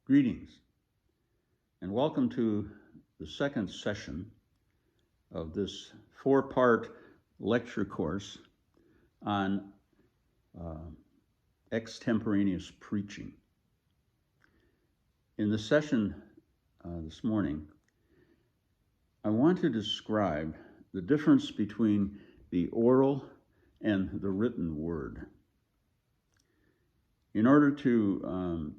Greetings, and welcome to the second session of this four-part lecture course on extemporaneous preaching. In the session this morning, I want to describe the difference between the oral and the written word. In order to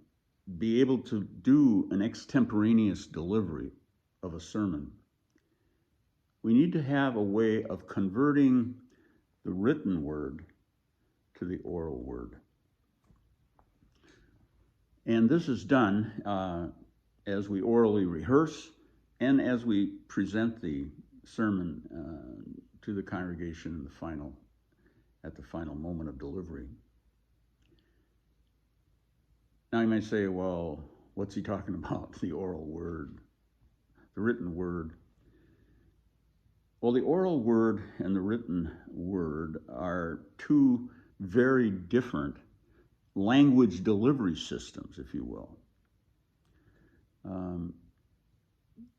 be able to do an extemporaneous delivery of a sermon, we need to have a way of converting the written word to the oral word. And this is done as we orally rehearse and as we present the sermon to the congregation at the final moment of delivery. Now you might say, well, what's he talking about? The oral word, the written word. Well, the oral word and the written word are two very different language delivery systems, if you will.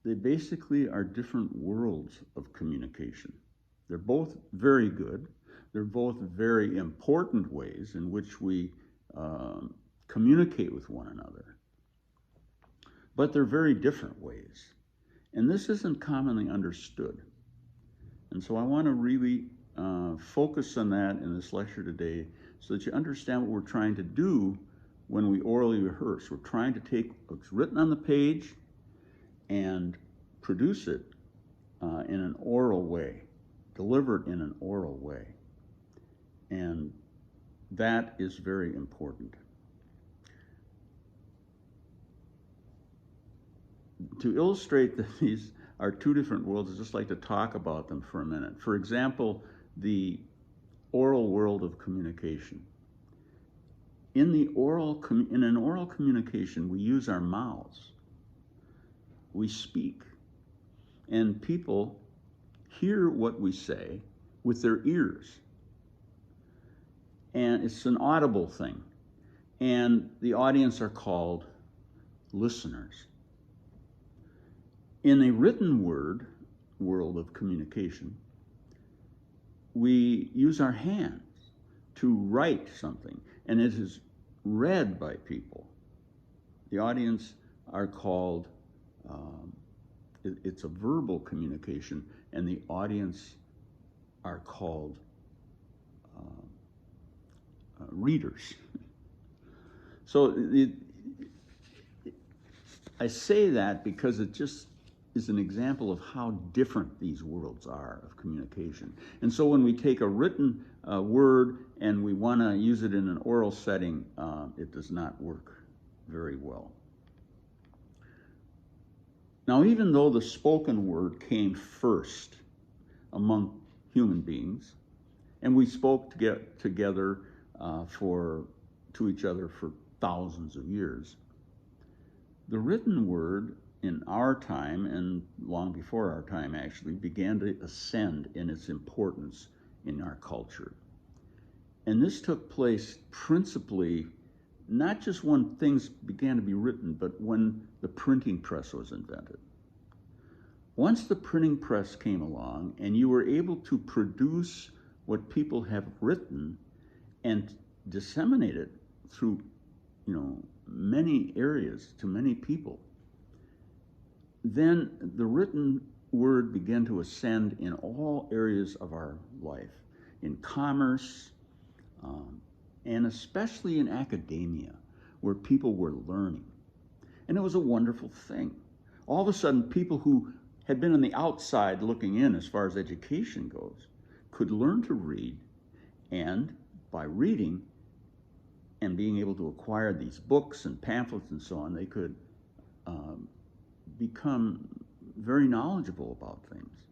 They basically are different worlds of communication. They're both very good. They're both very important ways in which we communicate with one another. But they're very different ways. And this isn't commonly understood. And so I want to really focus on that in this lecture today so that you understand what we're trying to do when we orally rehearse. We're trying to take what's written on the page and produce it in an oral way, deliver it in an oral way. And that is very important. To illustrate that these are two different worlds, I'd just like to talk about them for a minute. For example, the oral world of communication. In an oral communication, we use our mouths. We speak. And people hear what we say with their ears. And it's an audible thing. And the audience are called listeners. In a written world of communication, we use our hands to write something, and it is read by people. The audience are called, it's a verbal communication, and the audience are called readers. So I say that because it just is an example of how different these worlds are of communication. And so when we take a written word and we want to use it in an oral setting, it does not work very well. Now, even though the spoken word came first among human beings, and we spoke together to each other for thousands of years, the written word in our time, and long before our time actually, began to ascend in its importance in our culture. And this took place principally not just when things began to be written, but when the printing press was invented. Once the printing press came along and you were able to produce what people have written and disseminate it through, many areas to many people, then the written word began to ascend in all areas of our life, in commerce, and especially in academia, where people were learning. And it was a wonderful thing. All of a sudden, people who had been on the outside looking in as far as education goes could learn to read, and by reading and being able to acquire these books and pamphlets and so on, they could become very knowledgeable about things.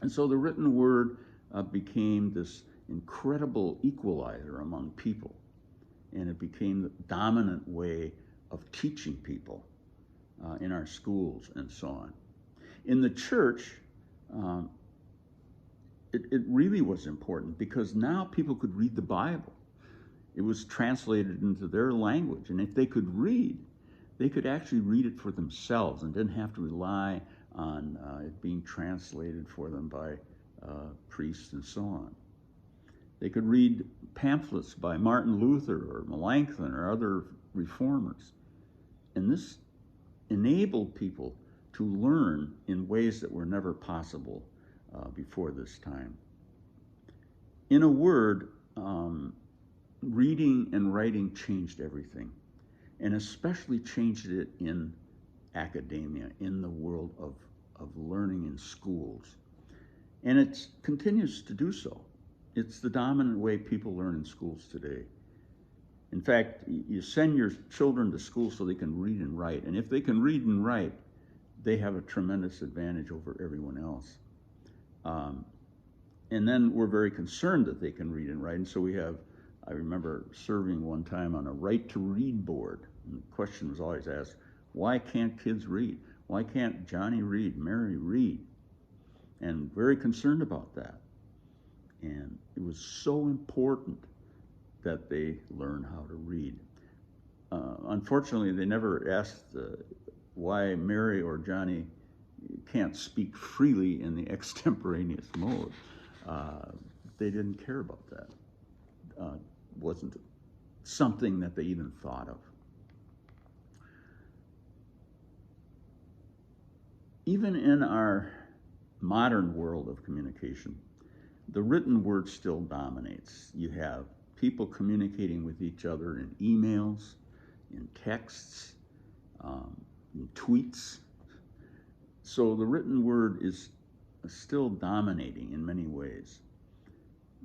And so the written word became this incredible equalizer among people, and it became the dominant way of teaching people in our schools and so on. In the church, it really was important because now people could read the Bible. It was translated into their language, and if they could read, they could actually read it for themselves and didn't have to rely on it being translated for them by priests and so on. They could read pamphlets by Martin Luther or Melanchthon or other reformers. And this enabled people to learn in ways that were never possible before this time. In a word, reading and writing changed everything, and especially changed it in academia, in the world of learning in schools. And it continues to do so. It's the dominant way people learn in schools today. In fact, you send your children to school so they can read and write. And if they can read and write, they have a tremendous advantage over everyone else. And then we're very concerned that they can read and write. And so I remember serving one time on a right to read board. And the question was always asked, why can't kids read? Why can't Johnny read, Mary read? And very concerned about that. And it was so important that they learn how to read. Unfortunately, they never asked why Mary or Johnny can't speak freely in the extemporaneous mode. They didn't care about that. Wasn't something that they even thought of. Even in our modern world of communication, the written word still dominates. You have people communicating with each other in emails, in texts, in tweets. So the written word is still dominating in many ways.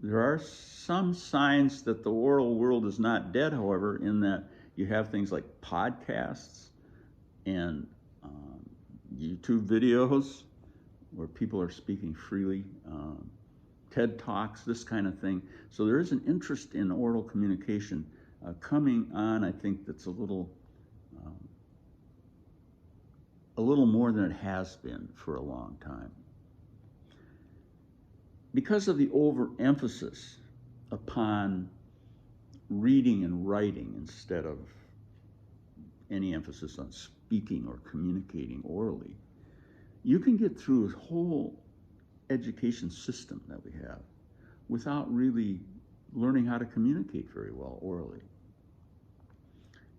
There are some signs that the oral world is not dead, however, in that you have things like podcasts and YouTube videos where people are speaking freely, TED Talks, this kind of thing. So there is an interest in oral communication coming on, I think, that's a little more than it has been for a long time. Because of the overemphasis upon reading and writing instead of any emphasis on speaking or communicating orally, you can get through a whole education system that we have without really learning how to communicate very well orally.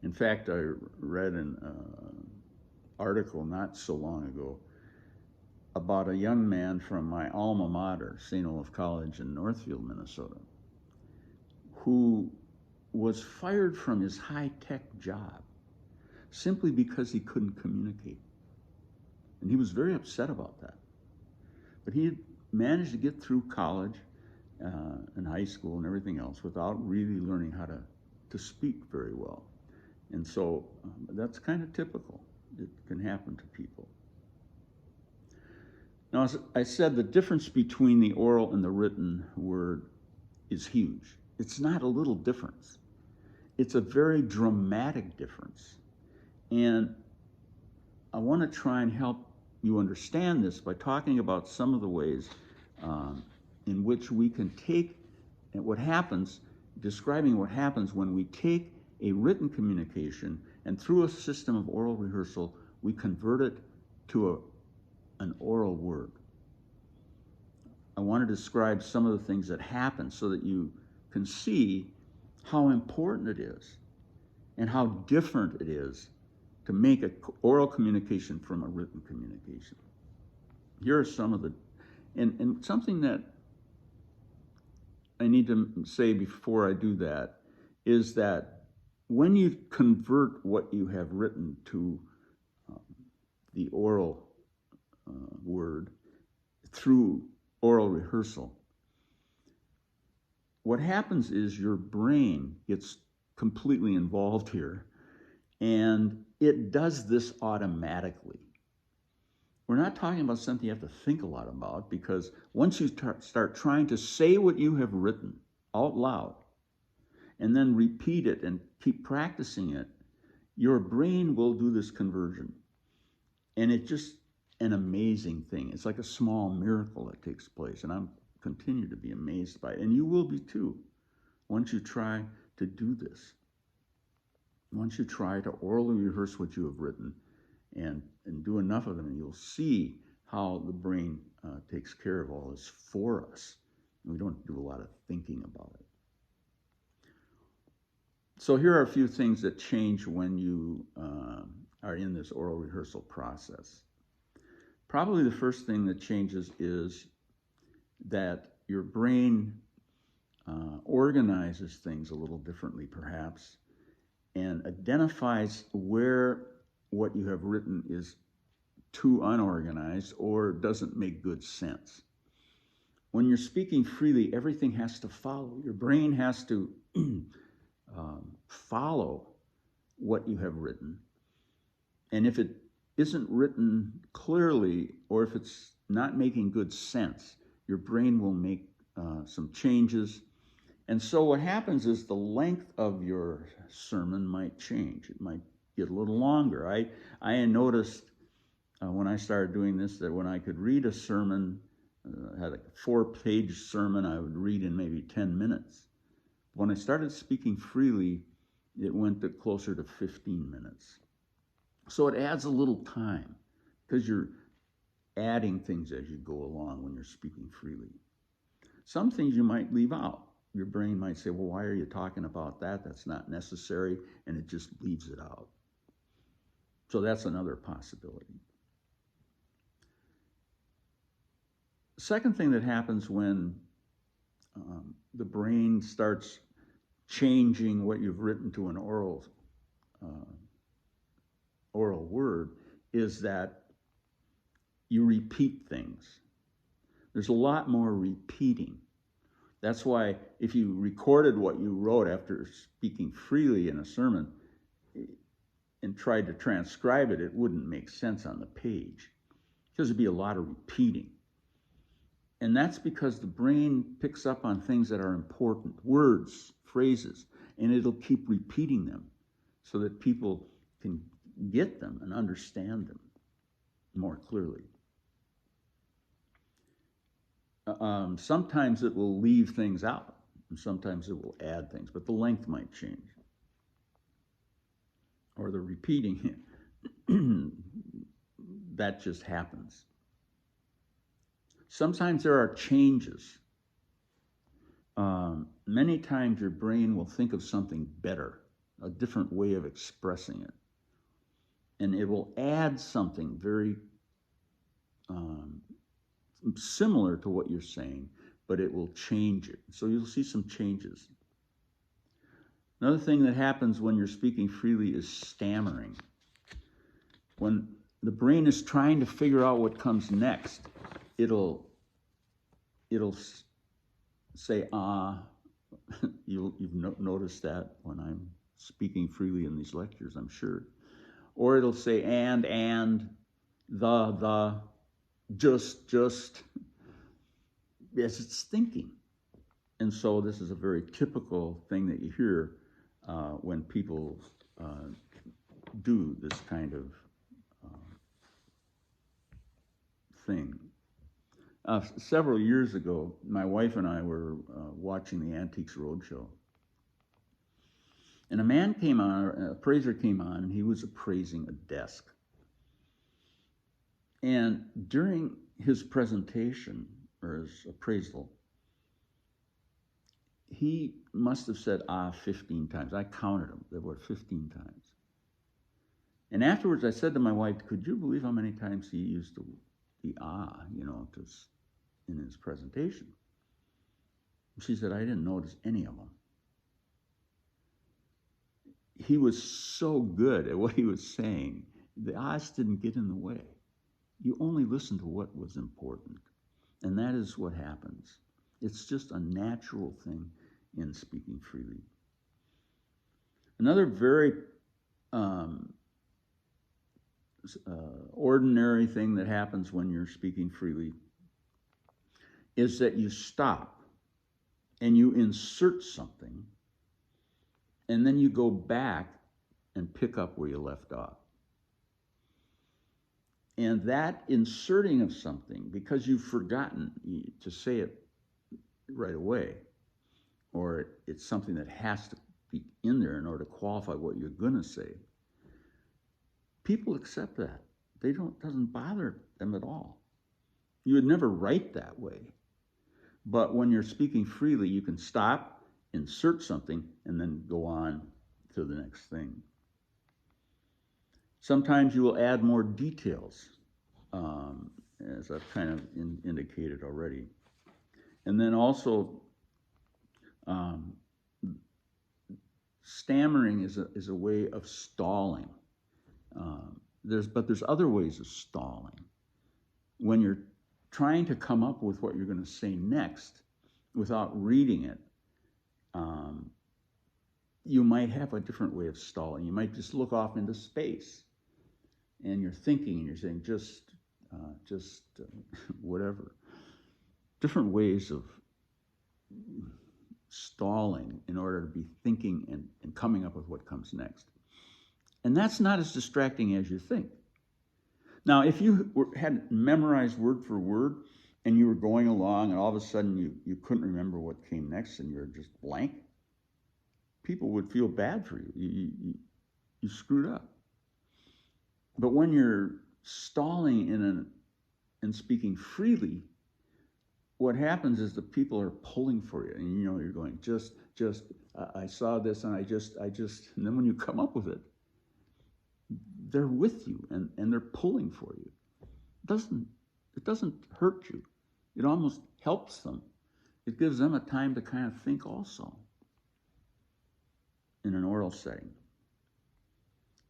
In fact, I read an article not so long ago about a young man from my alma mater, St. Olaf College in Northfield, Minnesota, who was fired from his high-tech job simply because he couldn't communicate. And he was very upset about that. But he had managed to get through college and high school and everything else without really learning how to speak very well. And so that's kind of typical. It can happen to people. Now, as I said, the difference between the oral and the written word is huge. It's not a little difference. It's a very dramatic difference. And I want to try and help you understand this by talking about some of the ways in which we can take what happens, describing what happens when we take a written communication and through a system of oral rehearsal, we convert it to an oral word. I want to describe some of the things that happen so that you can see how important it is and how different it is to make an oral communication from a written communication. Here are some of the, and something that I need to say before I do that is that when you convert what you have written to the oral word through oral rehearsal, what happens is your brain gets completely involved here, and it does this automatically. We're not talking about something you have to think a lot about, because once you start trying to say what you have written out loud and then repeat it and keep practicing it, your brain will do this conversion. And it's just an amazing thing. It's like a small miracle that takes place, and I'm continue to be amazed by it. And you will be too, once you try to do this. once you try to orally rehearse what you have written and do enough of them, you'll see how the brain takes care of all this for us. We don't do a lot of thinking about it. So here are a few things that change when you are in this oral rehearsal process. Probably the first thing that changes is that your brain organizes things a little differently, perhaps, and identifies where what you have written is too unorganized or doesn't make good sense. When you're speaking freely, everything has to follow. Your brain has to follow what you have written. And if it isn't written clearly, or if it's not making good sense, your brain will make some changes. And so what happens is the length of your sermon might change. It might get a little longer. I noticed when I started doing this that when I could read a sermon, had a 4-page sermon I would read in maybe 10 minutes. When I started speaking freely, it went to closer to 15 minutes. So it adds a little time because you're adding things as you go along when you're speaking freely. Some things you might leave out. Your brain might say, well, why are you talking about that? That's not necessary, and it just leaves it out. So that's another possibility. The second thing that happens when the brain starts changing what you've written to an oral word is that you repeat things. There's a lot more repeating. That's why if you recorded what you wrote after speaking freely in a sermon and tried to transcribe it, it wouldn't make sense on the page because there'd be a lot of repeating. And that's because the brain picks up on things that are important, words, phrases, and it'll keep repeating them so that people can get them and understand them more clearly. Sometimes it will leave things out, and sometimes it will add things, but the length might change. Or the repeating, that just happens. Sometimes there are changes. Many times your brain will think of something better, a different way of expressing it. And it will add something very similar to what you're saying, but it will change it. So you'll see some changes. Another thing that happens when you're speaking freely is stammering. When the brain is trying to figure out what comes next, it'll say, you've noticed that when I'm speaking freely in these lectures, I'm sure. Or it'll say and, the, just, as it's thinking. And so this is a very typical thing that you hear when people do this kind of thing. Several years ago, my wife and I were watching the Antiques Roadshow. And a appraiser came on, and he was appraising a desk. And during his presentation, or his appraisal, he must have said 15 times. I counted them. There were 15 times. And afterwards, I said to my wife, could you believe how many times he used the in his presentation? She said, I didn't notice any of them. He was so good at what he was saying, the ahs didn't get in the way. You only listen to what was important. And that is what happens. It's just a natural thing in speaking freely. Another very ordinary thing that happens when you're speaking freely is that you stop and you insert something, and then you go back and pick up where you left off. And that inserting of something, because you've forgotten to say it right away, or it's something that has to be in there in order to qualify what you're going to say. People accept that. Doesn't bother them at all. You would never write that way. But when you're speaking freely, you can stop, insert something, and then go on to the next thing. Sometimes you will add more details, as I've kind of indicated already. And then also, stammering is a way of stalling. But there's other ways of stalling. When you're trying to come up with what you're going to say next without reading it, you might have a different way of stalling. You might just look off into space, and you're thinking, and you're saying just whatever. Different ways of stalling in order to be thinking and coming up with what comes next. And that's not as distracting as you think. Now, if you had memorized word for word and you were going along and all of a sudden you couldn't remember what came next and you're just blank, people would feel bad for you. You screwed up. But when you're stalling and speaking freely, what happens is the people are pulling for you, and you're going, I saw this, and I just, and then when you come up with it, they're with you, and they're pulling for you. It doesn't hurt you. It almost helps them. It gives them a time to kind of think also in an oral setting.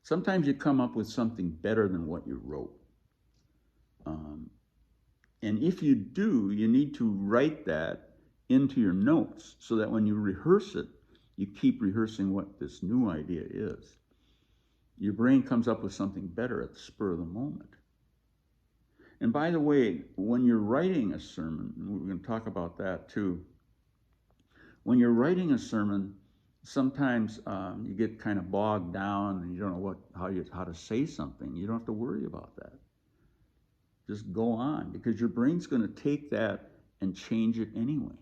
Sometimes you come up with something better than what you wrote. And if you do, you need to write that into your notes so that when you rehearse it, you keep rehearsing what this new idea is. Your brain comes up with something better at the spur of the moment. And by the way, when you're writing a sermon, and we're going to talk about that too, when you're writing a sermon, sometimes you get kind of bogged down and you don't know how to say something. You don't have to worry about that. Just go on, because your brain's going to take that and change it anyway.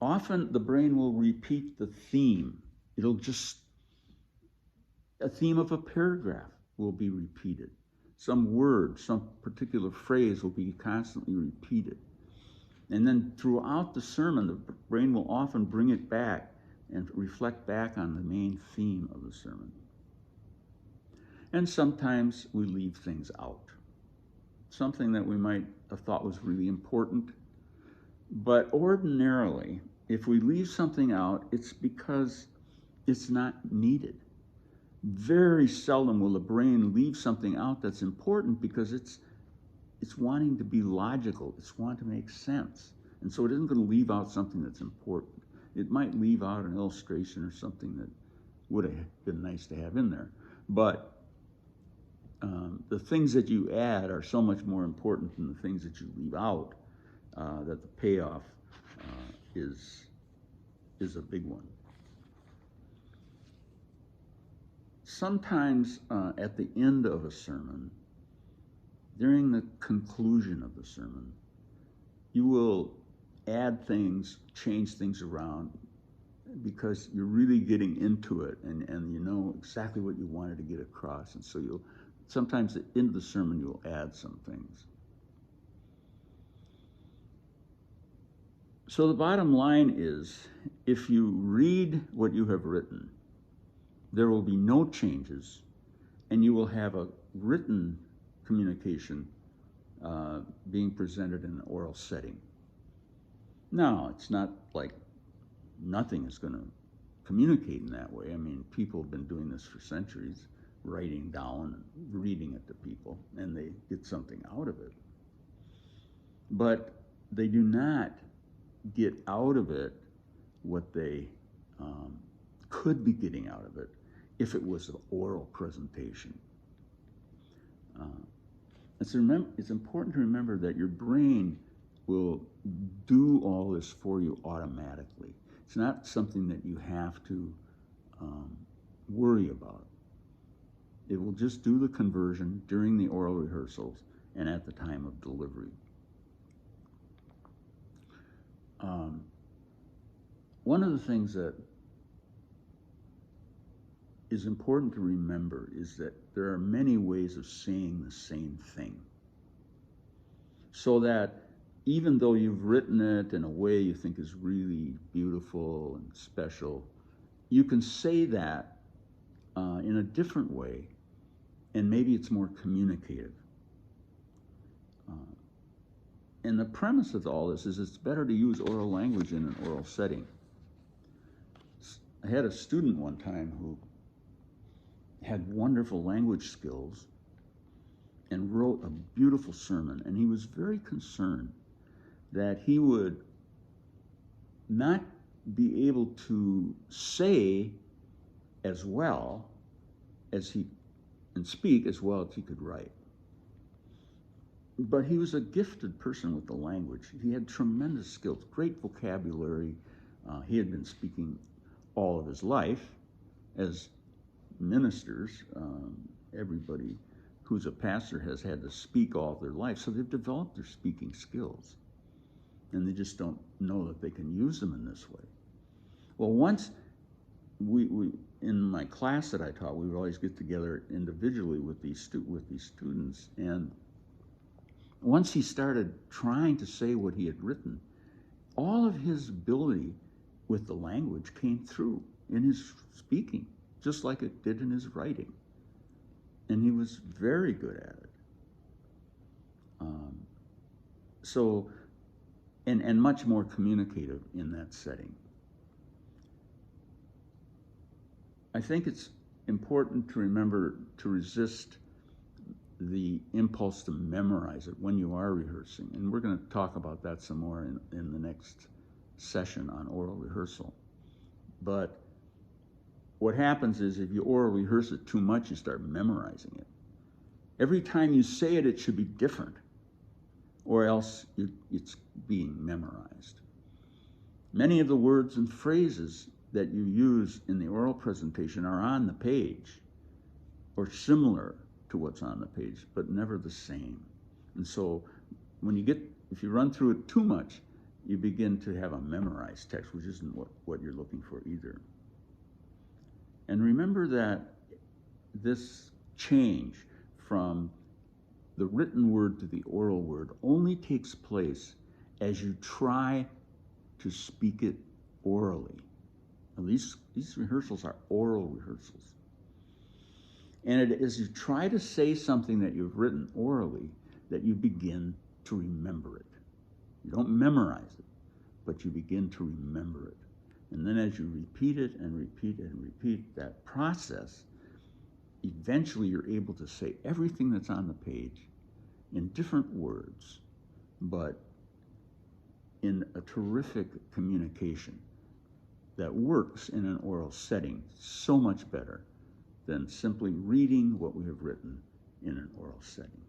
Often the brain will repeat the theme. A theme of a paragraph will be repeated. Some word, some particular phrase will be constantly repeated. And then throughout the sermon, the brain will often bring it back and reflect back on the main theme of the sermon. And sometimes we leave things out. Something that we might have thought was really important. But ordinarily, if we leave something out, it's because it's not needed. Very seldom will the brain leave something out that's important because it's wanting to be logical. It's wanting to make sense. And so it isn't going to leave out something that's important. It might leave out an illustration or something that would have been nice to have in there. But the things that you add are so much more important than the things that you leave out, that the payoff is a big one. Sometimes at the end of a sermon, during the conclusion of the sermon, you will add things, change things around, because you're really getting into it and you know exactly what you wanted to get across. And so sometimes at the end of the sermon, you'll add some things. So the bottom line is, if you read what you have written, there will be no changes, and you will have a written communication being presented in an oral setting. Now, it's not like nothing is going to communicate in that way. I mean, people have been doing this for centuries, writing down and reading it to people, and they get something out of it. But they do not get out of it what they could be getting out of it if it was an oral presentation. It's important to remember that your brain will do all this for you automatically. It's not something that you have to worry about. It will just do the conversion during the oral rehearsals and at the time of delivery. one of the things that is important to remember is that there are many ways of saying the same thing. So that even though you've written it in a way you think is really beautiful and special, you can say that in a different way, and maybe it's more communicative. And the premise of all this is it's better to use oral language in an oral setting. I had a student one time who had wonderful language skills and wrote a beautiful sermon, and he was very concerned that he would not be able to say as well as he and speak as well as he could write. But he was a gifted person with the language. He had tremendous skills, great vocabulary. He had been speaking all of his life. As ministers, everybody who's a pastor has had to speak all of their life, so they've developed their speaking skills. And they just don't know that they can use them in this way. Well, once we in my class that I taught, we would always get together individually with these students, and once he started trying to say what he had written, all of his ability with the language came through in his speaking, just like it did in his writing. And he was very good at it. And much more communicative in that setting. I think it's important to remember to resist the impulse to memorize it when you are rehearsing. And we're going to talk about that some more in the next session on oral rehearsal. But what happens is if you oral rehearse it too much, you start memorizing it. Every time you say it, it should be different, or else it's being memorized. Many of the words and phrases that you use in the oral presentation are on the page, or similar to what's on the page, but never the same. And so if you run through it too much, you begin to have a memorized text, which isn't what you're looking for either. And remember that this change from the written word to the oral word only takes place as you try to speak it orally. And these rehearsals are oral rehearsals. And it is you try to say something that you've written orally that you begin to remember it. You don't memorize it, but you begin to remember it. And then as you repeat it and repeat it and repeat that process, eventually you're able to say everything that's on the page in different words, but in a terrific communication that works in an oral setting so much better than simply reading what we have written in an oral setting.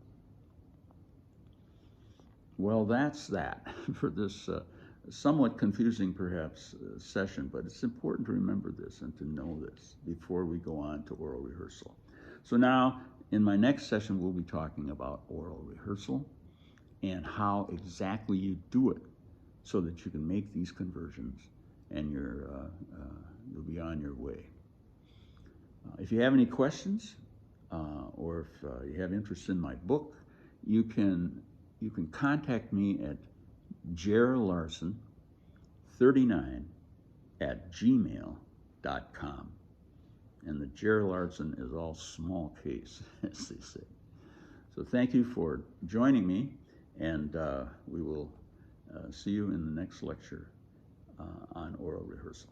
Well, that's that for this somewhat confusing, perhaps, session, but it's important to remember this and to know this before we go on to oral rehearsal. So now, in my next session, we'll be talking about oral rehearsal and how exactly you do it so that you can make these conversions and you'll be on your way. If you have any questions, or if you have interest in my book, you can contact me at jerlarson39@gmail.com. And the Jer Larson is all small case, as they say. So thank you for joining me, and we will see you in the next lecture on oral rehearsal.